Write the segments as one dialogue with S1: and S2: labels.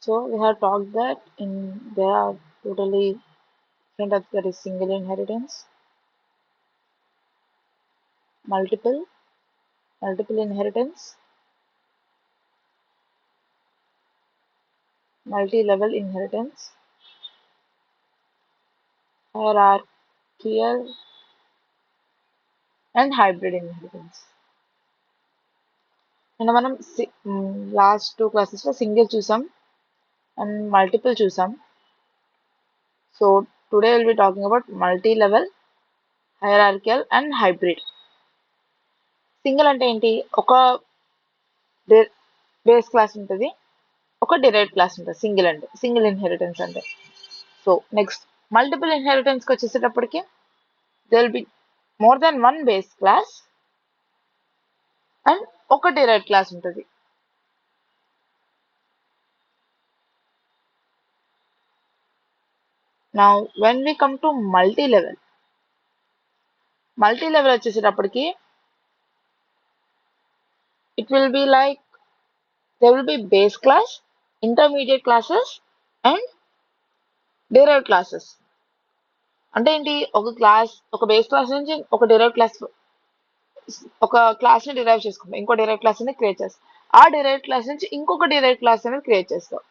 S1: So we have talked that there are totally different types, that is single inheritance, multiple, multiple inheritance, multi-level inheritance, hierarchical, and hybrid inheritance. And మనం last 2 క్లాసెస్లో single చూసాం and multiple చూసాం. So today will be talking about multi level, hierarchical and hybrid. Single అంటే ఏంటి? ఒక base class ఉంటుంది, ఒక derived class ఉంటుంది. సింగిల్ అంటే సింగిల్ ఇన్హెరిటెన్స్ అంటే. సో నెక్స్ట్ మల్టిపుల్ ఇన్హెరిటెన్స్కి వచ్చేసేటప్పటికి there will be more than one base class and ఒక డిరైవ్డ్ క్లాస్ ఉంటుంది. Now when we come to multi-level వచ్చేసేటప్పటికి it will be like there will be base class, intermediate classes and derived classes. అంటే ఏంటి? ఒక base class నుంచి ఒక derived class, ఒక class ని డిరైవ్ చేసుకుంటాం, ఇంకో డిరైవ్డ్ క్లాస్ ని క్రియేట్ చేస్తాం. ఆ డిరైవ్డ్ క్లాస్ నుంచి ఇంకొక డిరైవ్డ్ క్లాస్ అనేది క్రియేట్ చేస్తాం.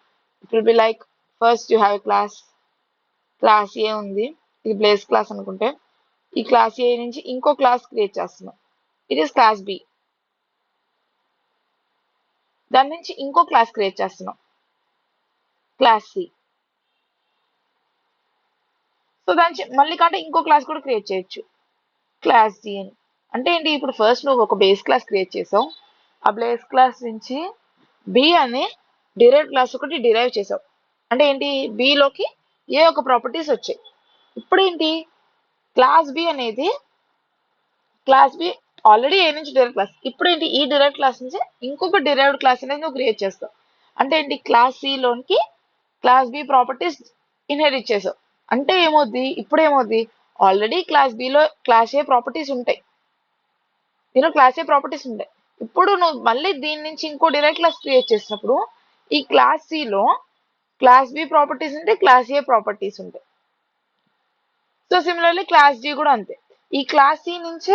S1: It will be like first you have class A ఉంది, ఇది బేస్ క్లాస్ అనుకుంటే ఈ క్లాస్ ఏ నుంచి ఇంకో క్లాస్ క్రియేట్ చేస్తున్నాం, ఇట్ ఈస్ క్లాస్ బి. దాని నుంచి ఇంకో క్లాస్ క్రియేట్ చేస్తున్నాం, క్లాస్ సి. సో దాని మళ్ళీ కంటే ఇంకో క్లాస్ కూడా క్రియేట్ చేయొచ్చు, క్లాస్ డి అని. అంటే ఏంటి? ఇప్పుడు ఫస్ట్ నువ్వు ఒక బేస్ క్లాస్ క్రియేట్ చేసావు, ఆ బేస్ క్లాస్ నుంచి బి అనే డిరైవ్ క్లాస్ ఒకటి డిరైవ్ చేసావు. అంటే ఏంటి? బిలోకి ఏ ఒక ప్రాపర్టీస్ వచ్చాయి. ఇప్పుడు ఏంటి? క్లాస్ బి అనేది క్లాస్ బి ఆల్రెడీ ఏ నుంచి డిరైవ్ క్లాస్, ఇప్పుడు ఏంటి? ఈ డిరైవ్ క్లాస్ నుంచి ఇంకొక డిరైవ్డ్ క్లాస్ అనేది నువ్వు క్రియేట్ చేస్తావు. అంటే ఏంటి? క్లాస్ సిలోనికి క్లాస్ బి ప్రాపర్టీస్ ఇన్హెరిట్ చేసావు. అంటే ఏమవుద్ది? ఇప్పుడు ఏమవుద్ది? ఆల్రెడీ క్లాస్ బిలో క్లాస్ ఏ ప్రాపర్టీస్ ఉంటాయి, దీనిలో క్లాస్ ఏ ప్రాపర్టీస్ ఉంటాయి. ఇప్పుడు నువ్వు మళ్ళీ దీని నుంచి ఇంకో డిరైవ్ క్లాస్ క్రియేట్ చేసినప్పుడు ఈ క్లాస్ సిలో క్లాస్ బి ప్రాపర్టీస్ ఉంటాయి, క్లాస్ ఏ ప్రాపర్టీస్ ఉంటాయి. సో సిమిలర్లీ క్లాస్ డి కూడా అంతే. ఈ క్లాస్ సి నుంచి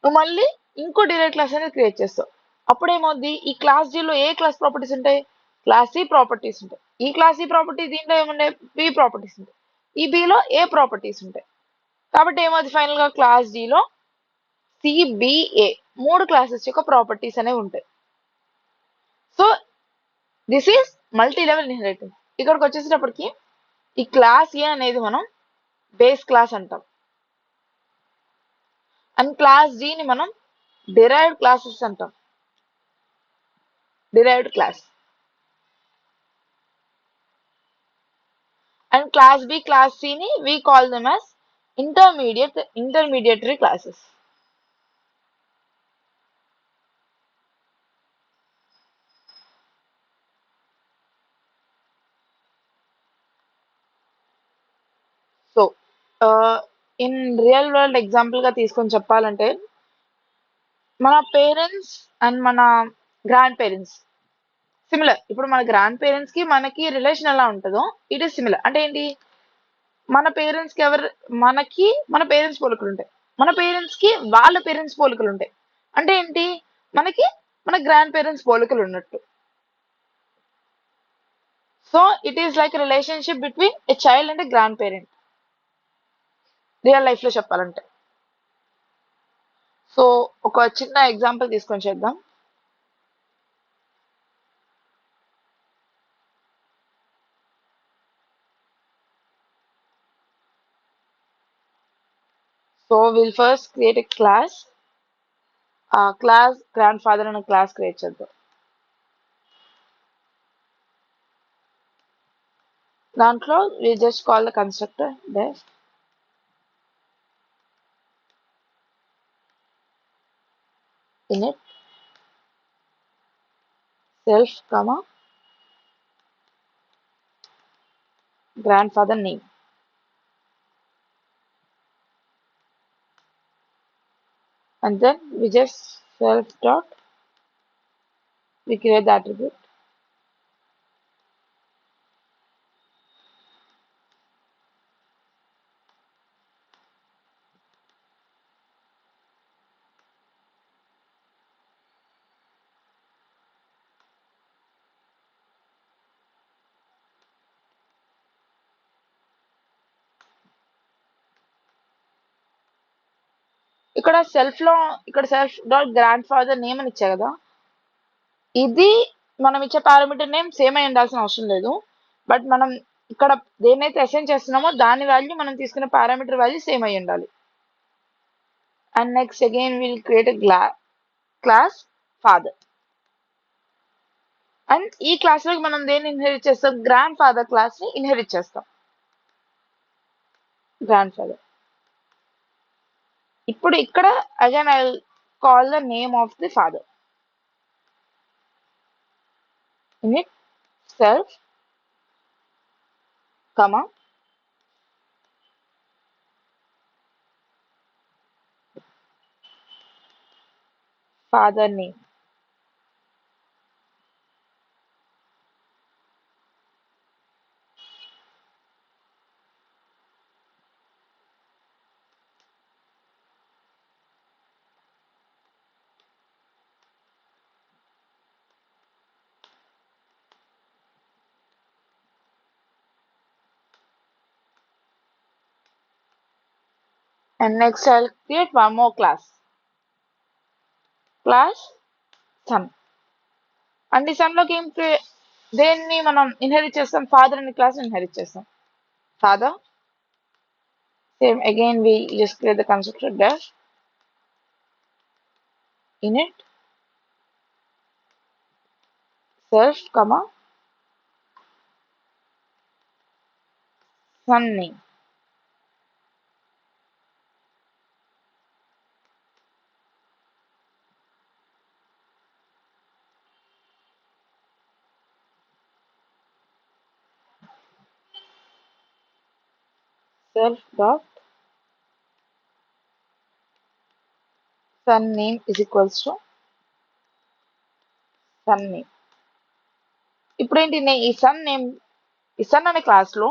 S1: నువ్వు మళ్ళీ ఇంకో డిరైవ్ క్లాస్ అనేది క్రియేట్ చేస్తావు. అప్పుడు ఏమవుద్ది? ఈ క్లాస్ డిలో ఏ క్లాస్ ప్రాపర్టీస్ ఉంటాయి? క్లాస్ సి ప్రాపర్టీస్ ఉంటాయి. ఈ క్లాస్ సి ప్రాపర్టీ దీంట్లో ఏముంటాయి? బి ప్రాపర్టీస్ ఉంటాయి. ఈ బిలో ఏ ప్రాపర్టీస్ ఉంటాయి. కాబట్టి ఏమవుతుంది? ఫైనల్ గా క్లాస్ డిలో సిబిఏ 3 క్లాసెస్ యొక్క ప్రాపర్టీస్ అనేవి ఉంటాయి. So this is multi level inheritance. ఇక్కడికి వచ్చేసేటప్పటికి ఈ క్లాస్ ఏ అనేది మనం బేస్ క్లాస్ అంటాం, అండ్ క్లాస్ డి ని మనం డిరైవ్డ్ క్లాసెస్ అంటాం, derived class. And class B, class C ని we call them as intermediary classes. So in real world example గా తీసుకొని చెప్పాలంటే మన పేరెంట్స్ అండ్ మన గ్రాండ్ పేరెంట్స్ సిమిలర్. ఇప్పుడు మన గ్రాండ్ పేరెంట్స్ కి మనకి రిలేషన్ ఎలా ఉంటుందో ఇట్ ఈస్ సిమిలర్. అంటే ఏంటి? మన పేరెంట్స్ కి మనకి మన పేరెంట్స్ పోలికలు ఉంటాయి, మన పేరెంట్స్ కి వాళ్ళ పేరెంట్స్ పోలికలు ఉంటాయి. అంటే ఏంటి? మనకి మన గ్రాండ్ పేరెంట్స్ పోలికలు ఉన్నట్టు. So it is like relationship between a child and a grand parent, real life లో చెప్పాలంటే. సో ఒక చిన్న ఎగ్జాంపుల్ తీసుకొని చేద్దాం. So will first create a class, class grand father అనే క్లాస్ క్రియేట్ చేద్దాం. దాంట్లో we just call the constructor def init self comma grandfather name. And then we just self dot, we create the attribute. ఇక్కడ self dot grand father name అని ఇచ్చా కదా, ఇది మనం ఇచ్చే పారామీటర్ నేమ్ సేమ్ అయి ఉండాల్సిన అవసరం లేదు. బట్ మనం ఇక్కడ దేన్నైతే అసైన్ చేస్తున్నామో దాని వాల్యూ మనం తీసుకునే పారామీటర్ వాల్యూ సేమ్ అయి ఉండాలి. And next again will create class father. And ఈ క్లాస్ లోకి మనం దేన్ని ఇన్హెరిట్ చేస్తాం? గ్రాండ్ ఫాదర్ క్లాస్ ని ఇన్హెరిట్ చేస్తాం. Grand father. ఇప్పుడు ఇక్కడ again I call the name of the father. init self comma father name. And next I'll create one more class son. And ఈ son లోకి దేన్ని మనం ఇన్హెరిట్ చేస్తాం? ఫాదర్ అనే క్లాస్ ఇన్హెరిట్ చేస్తాం. Father same again we just create the constructor def init self comma son name. Self dot son name is equals to son name. ఇప్పుడు ఏంటి, ఈ సన్ అనే క్లాస్ లో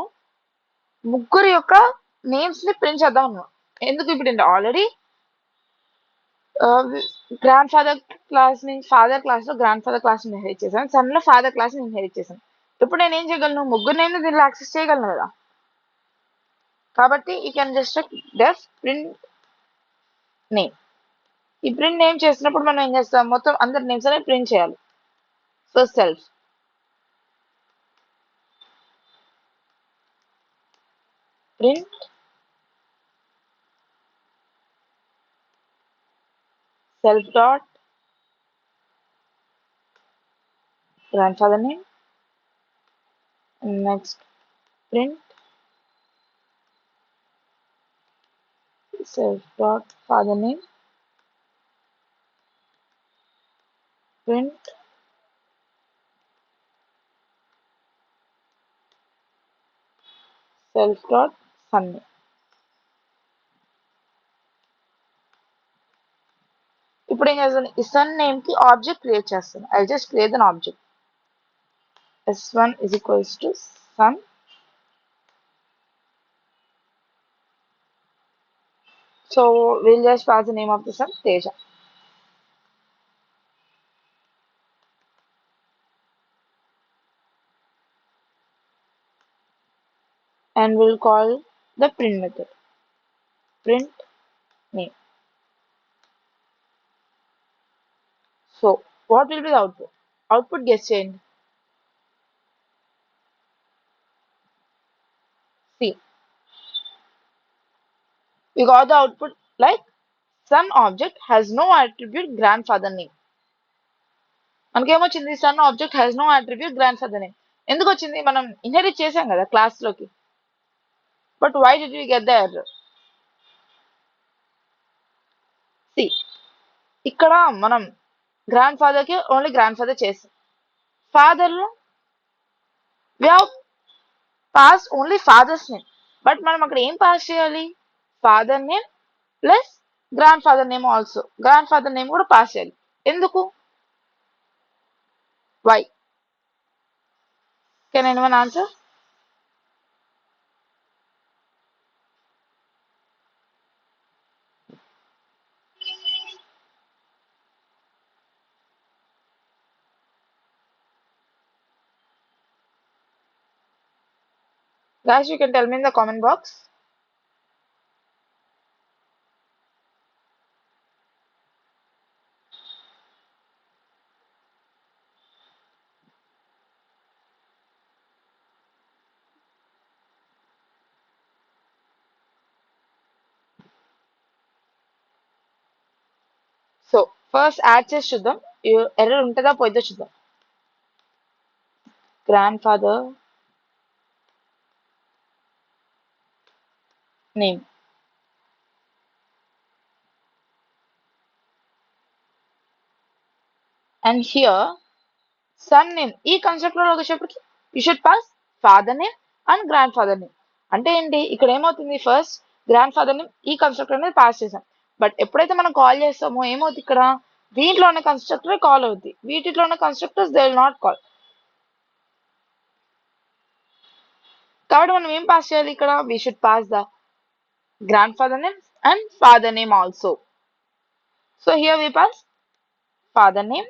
S1: ముగ్గురు యొక్క నేమ్స్ ని ప్రింట్ చేద్దాం అన్నాం. ఎందుకు? ఇప్పుడు ఆల్రెడీ గ్రాండ్ ఫాదర్ క్లాస్ ని ఫాదర్ క్లాస్ లో గ్రాండ్ ఫాదర్ క్లాస్ ని ఇన్హెరిట్ చేశాను, సన్ లో ఫాదర్ క్లాస్ ని ఇన్హెరిట్ చేశాను. ఇప్పుడు నేను ఏం చేయగలను? ముగ్గురు నేమ్ ని దీనిలో యాక్సెస్ చేయగలను కదా. కాబట్టి you can just deaf print name. ఈ ప్రింట్ నేమ్ చేసినప్పుడు మనం ఏం చేస్తాం? మొత్తం అందరి నేమ్స్ అనేవి ప్రింట్ చేయాలి. So self print self dot grandfather name, and next print self dot father name, print self dot son name. ఇప్పుడు ఏం చేస్తాను? ఈ సన్ నేమ్ కి ఆబ్జెక్ట్ క్రియేట్ చేస్తాను. I just create an object s1 is equals to son. So we'll just pass the name of the son, Teja. And we'll call the print method print name. So what will be the output? Output gets changed. See, we got the output like son object has no attribute grandfather name. మనకేమొచ్చింది? Son object has no attribute grandfather name. ఎందుకు వచ్చింది? మనం inherit చేసాం కదా class లోకి. But why did we get the error? See, ఇక్కడ మనం grandfather కి ఓన్లీ గ్రాండ్ ఫాదర్ చేసాం. ఫాదర్ లో we have pass only father's name. But మనం అక్కడ ఏం పాస్ చేయాలి? Father name plus grandfather name also. Grandfather name కూడా పాస్ చేయాలి. ఎందుకు? Why? Can anyone answer? Guys, you can tell me in the comment box. So first add చేసి చూద్దాం, error ఉంటుందా పోయిద్దో చూద్దాం. Grand father name and here sun name. ఈ construct లో వచ్చేటప్పటికి you should pass father name and grand father name. అంటే ఏంటి, ఇక్కడ ఏమవుతుంది, ఫస్ట్ గ్రాండ్ ఫాదర్ నేమ్ ఈ కన్స్ట్రక్టర్ అనేది పాస్ చేసాం. బట్ ఎప్పుడైతే మనం కాల్ చేస్తామో ఏమవుతుంది, ఇక్కడ దీంట్లో ఉన్న కన్స్ట్రక్టర్ కాల్ అవుతుంది, వీటిలో ఉన్న constructors they will not call. కాబట్టి మనం ఏం పాస్ చేయాలి ఇక్కడ, we should pass the grandfather name and father name also. So here we pass father name,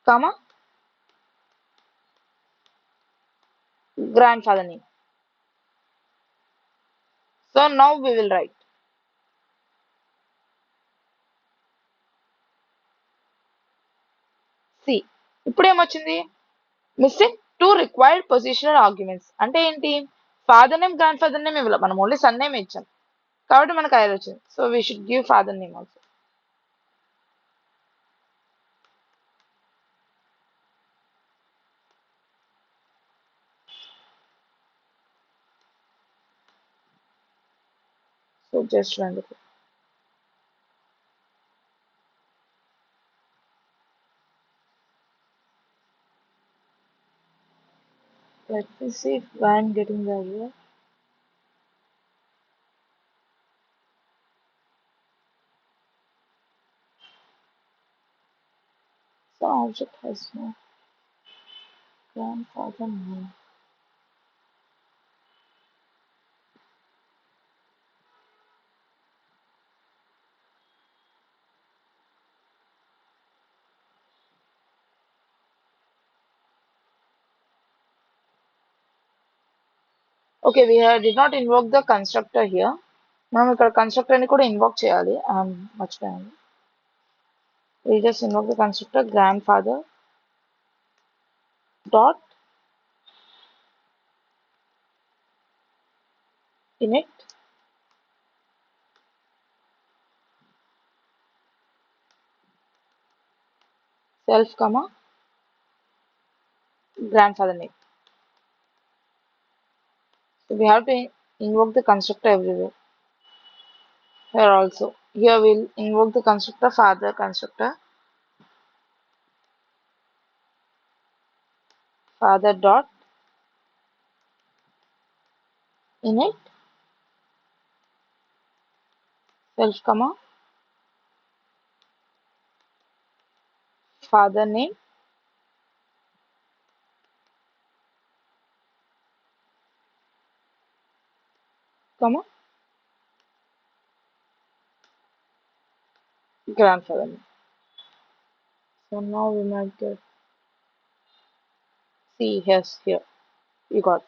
S1: comma, grandfather name. So now we will write. See, ఇప్పుడు ఏమొచ్చింది, missing two required positional arguments. అంటే ఏంటి, father name grand father name ఇవ్వాలి, మనం only sun name ఇచ్చాం కాబట్టి మనకు ఐదు వచ్చింది. So we should give father name also. So just రండి. Let me see if I'm getting the idea. So object has no grandfather name. Okay, we did not invoke the constructor here. మనం ఇక్కడ constructor ని కూడా invoke చేయాలి, మర్చిపోయాను. We just invoke the constructor grandfather dot init self comma grandfather name. So we have to invoke the constructor everywhere. Here also, here we'll invoke the constructor father constructor father dot init self comma father name comma grandfather name. So now we might get, see, yes, here you got.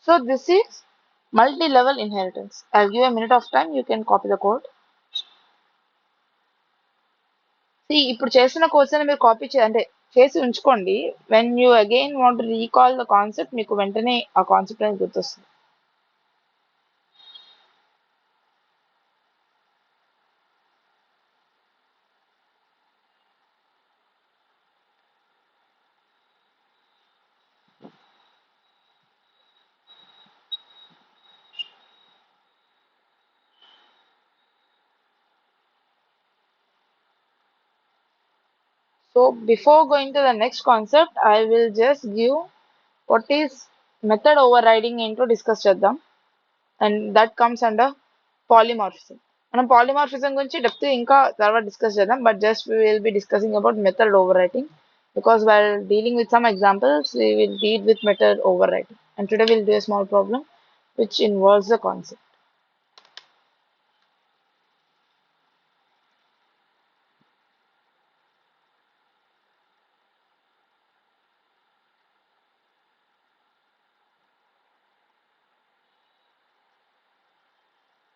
S1: So this is multi-level inheritance. I'll give a minute of time, you can copy the code. See, ఇప్పుడు చేసిన course అని మీరు copy అంటే చేసి ఉంచుకోండి. When you again want recall the concept, మీకు వెంటనే ఆ కాన్సెప్ట్ అనేది గుర్తొస్తుంది. So before going to the next concept, I will just give what is method overriding into discuss చేద్దాం, and that comes under polymorphism. మనం పాలిమార్ఫిజం గురించి depth ఇంకా తర్వాత డిస్కస్ చేద్దాం, but just we will be discussing about method overriding because while dealing with some examples we will deal with method overriding, and today we'll do a small problem which involves the concept.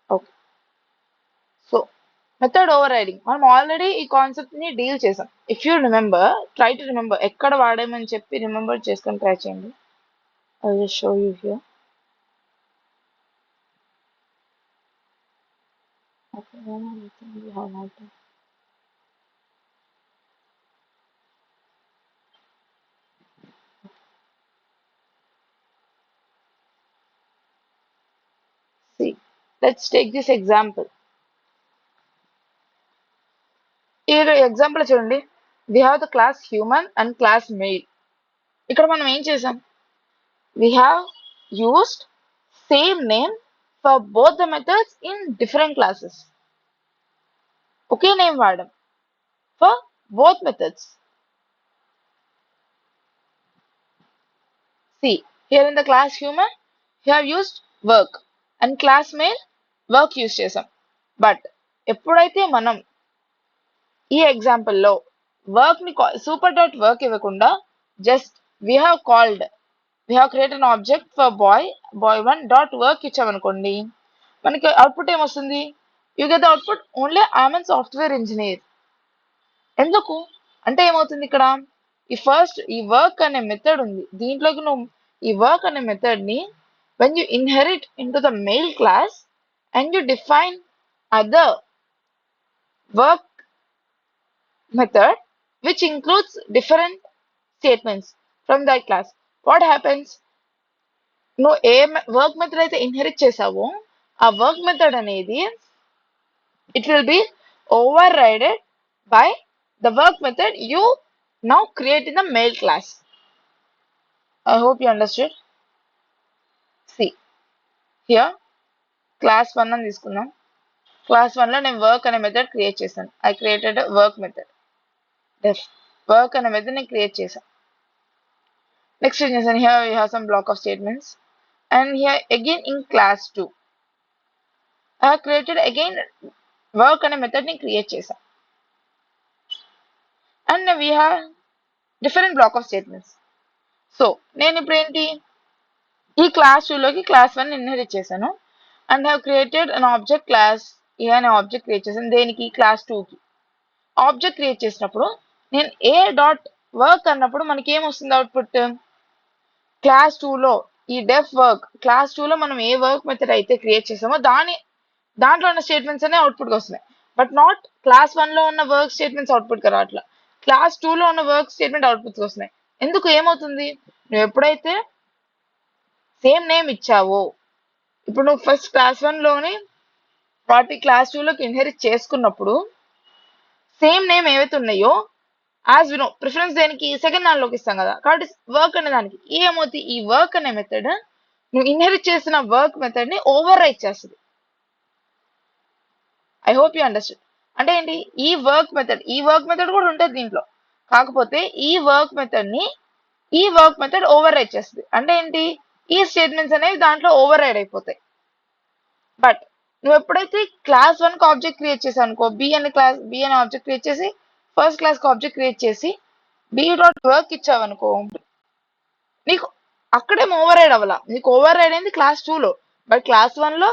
S1: Okay, so method over riding మనం already ఈ concept ని deal చేసాం. If you remember, try to remember ఎక్కడ వాడామని చెప్పి remember చేసుకొని try చేయండి. I will show you here. See, let's take this example. ఈ example చూడండి, we have the class human and class male. ఇక్కడ మనం ఏం చేసాం, we have used same name for both the methods in different classes. Okay name వాడడం for both methods. See, here in the class human we have used work and class male work use చేసాం. But ఎప్పుడైతే మనం ఈ ఎగ్జాంపుల్లో work ని super dot work ఇవ్వకుండా just we have called we have create an object for boy one dot work ఇచ్చామనుకోండి, మనకి output ఏమొస్తుంది, you get the output only I'm an software engineer. ఎందుకు అంటే ఏమవుతుంది, ఇక్కడ ఈ వర్క్ అనే మెథడ్ ఉంది, దీంట్లోకి నువ్వు ఈ వర్క్ అనే మెథడ్ ని when you inherit into the male class and you define other work method which includes different statements from that class, what happens, నువ్వు ఏ వర్క్ మెథడ్ అయితే ఇన్హెరిట్ చేసావో ఆ వర్క్ మెథడ్ అనేది it will be overridden by the work method you now create in the male class. I hope you understood. See, here class 1 అని తీసుకుందాం. Class 1 లో నేను work అనే మెథడ్ క్రియేట్ చేశాను. I created work method. Work అనే method నేను create చేశాను. Next ఏం చేశాను, here you have some block of statements and here again in class 2 I have created again work అనే మెథడ్ ని క్రియేట్ చేశాను. And we have different block of statements. So నేను ఇప్పుడు ఏంటి, ఈ క్లాస్ 2 లోకి క్లాస్ 1 ఇన్హెరిట్ చేశాను and have created an object class A అనే ఆబ్జెక్ట్ క్రియేట్ చేశాను. దేనికి, క్లాస్ 2కి. ఆబ్జెక్ట్ క్రియేట్ చేసినప్పుడు నేను ఏ డాట్ వర్క్ అన్నప్పుడు మనకి ఏమొస్తుంది అవుట్పుట్, క్లాస్ 2లో ఈ డెఫ్ వర్క్ క్లాస్ 2లో మనం ఏ వర్క్ మెథడ్ అయితే క్రియేట్ చేసామో దాంట్లో ఉన్న స్టేట్మెంట్స్ అనే అవుట్పుట్ వస్తున్నాయి. బట్ నాట్ క్లాస్ 1లో ఉన్న వర్క్ స్టేట్మెంట్స్ అవుట్పుట్ రావట్లా, క్లాస్ 2లో ఉన్న వర్క్ స్టేట్మెంట్ అవుట్పుట్స్ వస్తున్నాయి. ఎందుకు, ఏమవుతుంది, నువ్వు ఎప్పుడైతే సేమ్ నేమ్ ఇచ్చావో, ఇప్పుడు నువ్వు ఫస్ట్ క్లాస్ 1లోని వాటి క్లాస్ 2లోకి ఇన్హెరిట్ చేసుకున్నప్పుడు సేమ్ నేమ్ ఏవైతే ఉన్నాయో యాజ్ వి నో ప్రిఫరెన్స్ దేనికి, సెకండ్ దానిలోకి ఇస్తాం కదా, కాబట్టి వర్క్ అనే దానికి ఏమవుతుంది, ఈ వర్క్ అనే మెథడ్ నువ్వు ఇన్హెరిట్ చేసిన వర్క్ మెథడ్ ని ఓవర్ రైట్ చేస్తుంది. I hope you understand. అంటే ఏంటి, ఈ వర్క్ మెథడ్ కూడా ఉంటుంది దీంట్లో, కాకపోతే ఈ వర్క్ మెథడ్ ఓవర్ రైట్ చేస్తుంది. అంటే ఏంటి, ఈ స్టేట్మెంట్స్ అనేవి దాంట్లో ఓవర్ రైడ్ అయిపోతాయి. బట్ నువ్వు ఎప్పుడైతే క్లాస్ 1 కి ఆబ్జెక్ట్ క్రియేట్ చేసావు అనుకో, బి అనే ఆబ్జెక్ట్ క్రియేట్ చేసి ఫస్ట్ క్లాస్ కి ఆబ్జెక్ట్ క్రియేట్ చేసి బి డాట్ వర్క్ ఇచ్చావనుకో, నీకు అక్కడేం ఓవర్ రైడ్ అవ్వాల, నీకు ఓవర్ రైడ్ అయింది క్లాస్ 2లో, బట్ క్లాస్ 1లో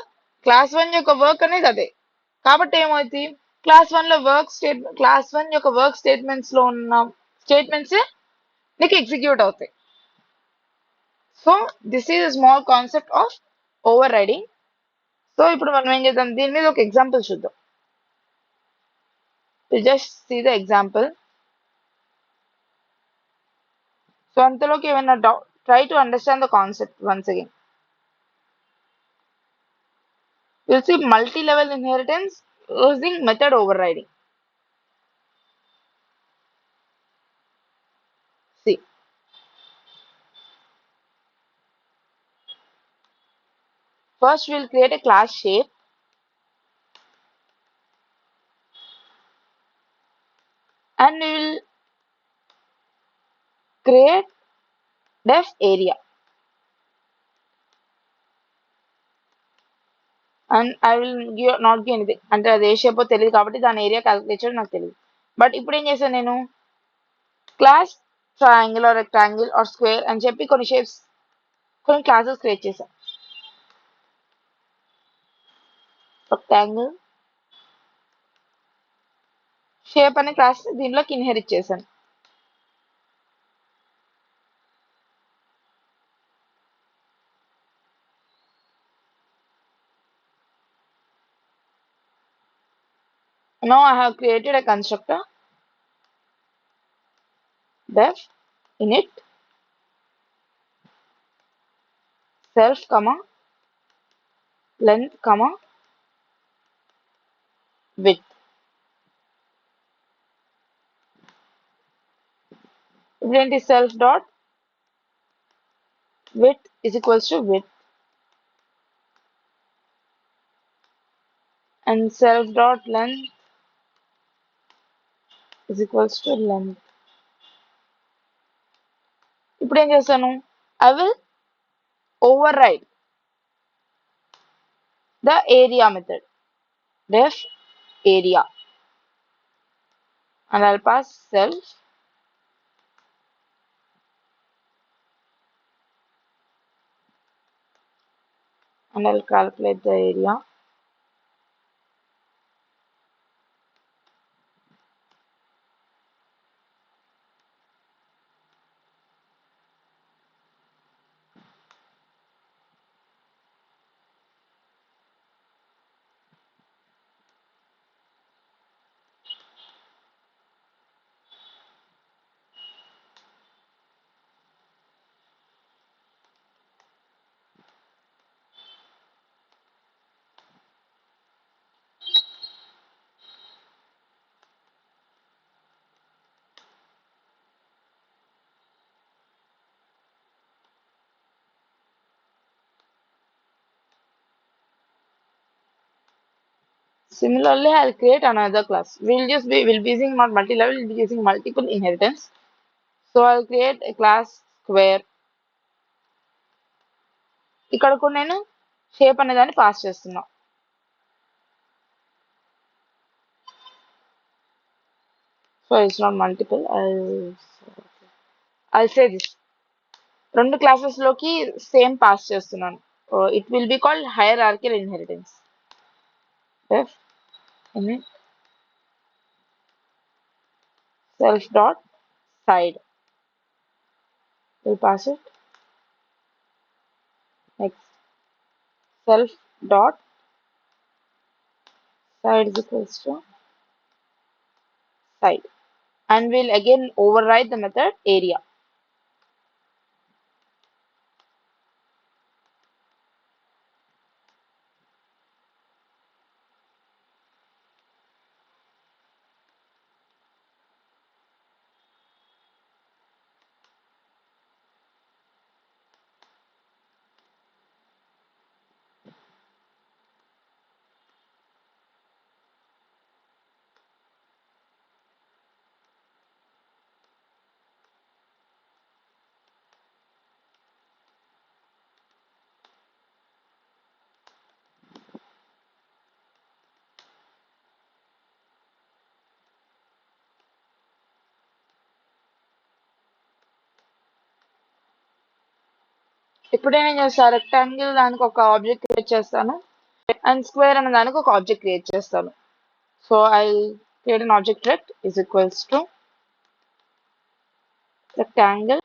S1: క్లాస్ 1 యొక్క వర్క్ అనేది అదే. కాబట్టి ఏమవుతుంది, క్లాస్ 1 యొక్క వర్క్ స్టేట్మెంట్స్ లో ఉన్న స్టేట్మెంట్స్ నీకు ఎగ్జిక్యూట్ అవుతాయి. So this is a small concept of overriding. So ఇప్పుడు మనం ఏం చేద్దాం, దీని మీద ఒక ఎగ్జాంపుల్ చూద్దాం. Just see the example. So అంతలోకి ఏమైనా doubt, try to understand the concept once again. We'll see multi-level inheritance using method overriding. See, first we'll create a class shape create def area, and I will not give anything అంటే అది ఏ shape తెలియదు కాబట్టి దాని area calculate చేయడం నాకు తెలియదు. But ఇప్పుడు ఏం చేశాను నేను, class triangle or rectangle or square అని చెప్పి కొన్ని షేప్స్ కొన్ని క్లాసెస్ క్రియేట్ చేశాను. రెక్టాంగిల్ షేప్ అనే క్లాస్ దీనిలోకి ఇన్హెరిట్ చేశాను. Now I have created a constructor def init self comma length comma width. Then is self dot width is equals to width and self dot length is equals to length. ఇప్పుడు ఏం చేస్తాను, I will override the area method def area and I'll pass self and I'll calculate the area. Similarly, I'll create another class. We'll be using not multi-level, we'll be using multiple inheritance. So I'll create a class square. ఇక్కడ కూడా నేను shape అనే దాన్ని pass చేస్తున్నా. So it's not multiple, I'll say this. రెండు classes లోకి same pass చేస్తున్నాను. It will be called hierarchical inheritance. def init self dot side. We'll pass it. Next self dot side is equals to side, and we'll again override the method area. ఇప్పుడు ఏం చేస్తా, rectangle దానికి ఒక object create చేస్తాను and square అనే దానికి ఒక object create చేస్తాను. So I create an object rect is equals to rectangle.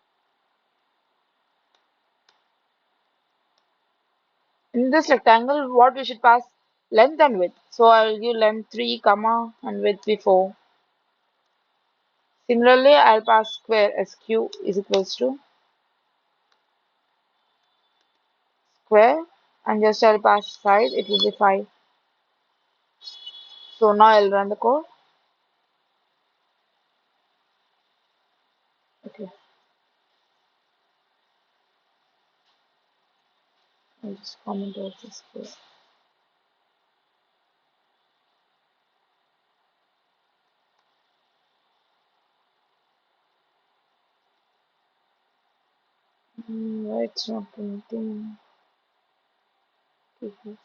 S1: In this rectangle, what we should pass, length and width. So I'll give length 3 comma and width be 4. Similarly, I'll pass square sq is equals to square and just I'll pass side, it will be 5. So now I'll run the code. Okay, I'll just comment out this code. Why it's not printing? Okay.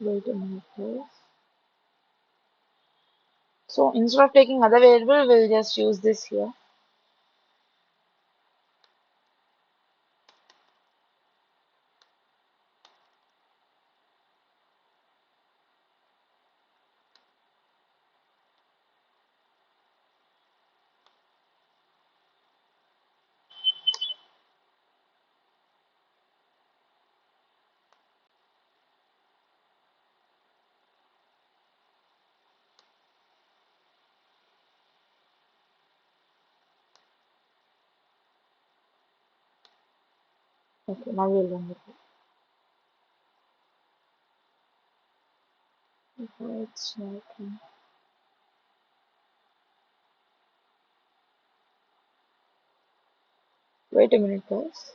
S1: Wait a minute, please. So instead of taking other variable, we'll just use this here. Okay, now we'll run it. Okay, it's working. Wait a minute, guys.